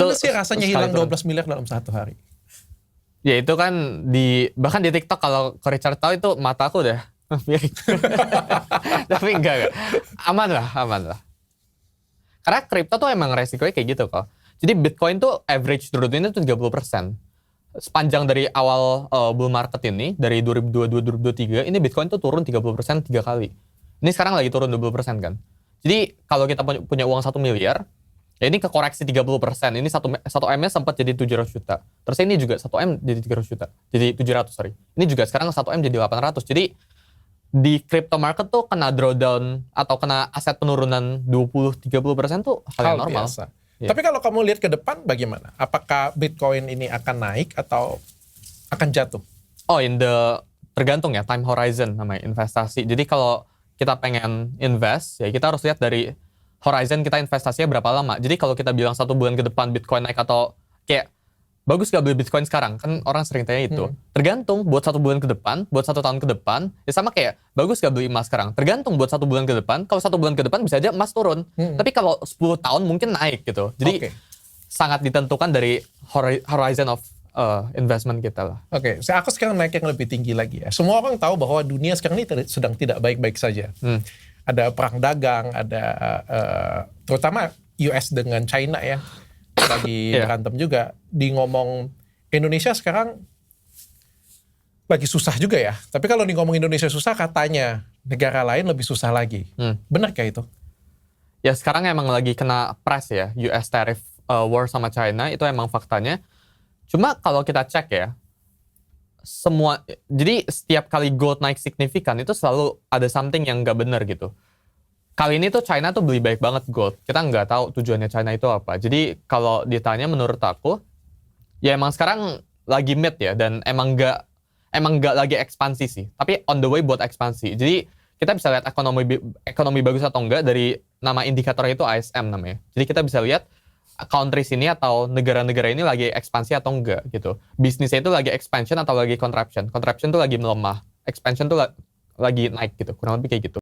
Gimana sih rasanya hilang turun. 12 miliar dalam satu hari? Ya itu kan bahkan di TikTok kalau Richard tahu itu mataku udah miring. Tapi enggak. Aman lah. Karena kripto tuh emang resikonya kayak gitu kok. Jadi Bitcoin tuh average turunnya tuh 30%. Sepanjang dari awal bull market ini, dari 2022-2023, ini Bitcoin tuh turun 30% 3 kali. Ini sekarang lagi turun 20% kan. Jadi kalau kita punya uang 1 miliar, ya ini kekoreksi 30%. Ini 1 M-nya sempat jadi 700 juta. Terus ini juga 1 M jadi 300 juta. Jadi 700, sorry. Ini juga sekarang 1 M jadi 800. Jadi di crypto market tuh kena drawdown atau kena aset penurunan 20-30% tuh hal yang normal. Biasa. Ya. Tapi kalau kamu lihat ke depan bagaimana? Apakah Bitcoin ini akan naik atau akan jatuh? Oh, tergantung ya, time horizon namanya investasi. Jadi kalau kita pengen invest, ya kita harus lihat dari horizon kita investasinya berapa lama. Jadi kalau kita bilang 1 bulan ke depan Bitcoin naik atau kayak bagus gak beli Bitcoin sekarang? Kan orang sering tanya itu. Tergantung buat 1 bulan ke depan, buat 1 tahun ke depan, ya sama kayak bagus gak beli emas sekarang? Tergantung buat 1 bulan ke depan. Kalau 1 bulan ke depan bisa aja emas turun. Tapi kalau 10 tahun mungkin naik gitu. Jadi sangat ditentukan dari horizon of investment kita lah. Oke, aku sekarang naik yang lebih tinggi lagi ya. Semua orang tahu bahwa dunia sekarang ini sedang tidak baik-baik saja. Ada perang dagang, ada terutama US dengan China ya. Lagi berantem juga. Di ngomong Indonesia sekarang lagi susah juga ya. Tapi kalau di ngomong Indonesia susah, katanya negara lain lebih susah lagi. Benar kayak itu? Ya sekarang emang lagi kena press ya. US tariff war sama China, itu emang faktanya. Cuma kalau kita cek ya, jadi setiap kali gold naik signifikan, itu selalu ada something yang nggak benar gitu. Kali ini tuh China tuh beli baik banget gold. Kita nggak tahu tujuannya China itu apa. Jadi kalau ditanya menurut aku, ya emang sekarang lagi mid ya, dan emang nggak lagi ekspansi sih. Tapi on the way buat ekspansi. Jadi kita bisa lihat ekonomi bagus atau enggak dari nama indikatornya itu ISM namanya. Jadi kita bisa lihat countries ini atau negara-negara ini lagi ekspansi atau enggak gitu. Bisnisnya itu lagi expansion atau lagi contraction. Contraction tuh lagi melemah. Expansion tuh lagi naik gitu. Kurang lebih kayak gitu.